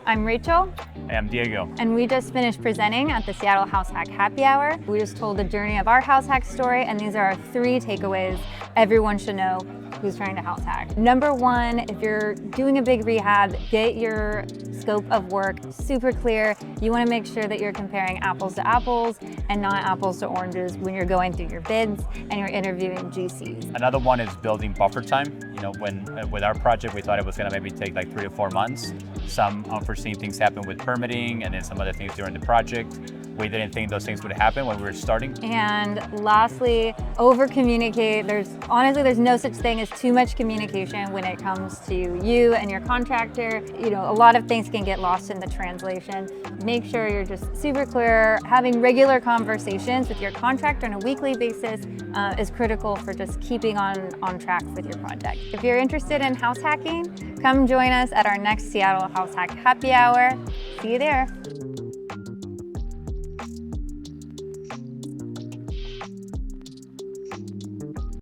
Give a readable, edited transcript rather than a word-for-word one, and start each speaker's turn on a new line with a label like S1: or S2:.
S1: I'm Rachel.
S2: I'm Diego.
S1: And we just finished presenting at the Seattle HouseHack Happy Hour. We just told the journey of our HouseHack story, and these are our 3 takeaways everyone should know who's trying to house hack. Number 1, if you're doing a big rehab, get your scope of work super clear. You want to make sure that you're comparing apples to apples and not apples to oranges when you're going through your bids and you're interviewing GCs.
S2: Another one is building buffer time. You know, with our project, we thought it was going to maybe take like 3 to 4 months. Some unforeseen things happened with permitting and then some other things during the project. We didn't think those things would happen when we were starting.
S1: And lastly, over communicate. There's no such thing as too much communication when it comes to you and your contractor. You know, a lot of things can get lost in the translation. Make sure you're just super clear. Having regular conversations with your contractor on a weekly basis is critical for just keeping on track with your project. If you're interested in house hacking, come join us at our next Seattle House Hack Happy Hour. See you there.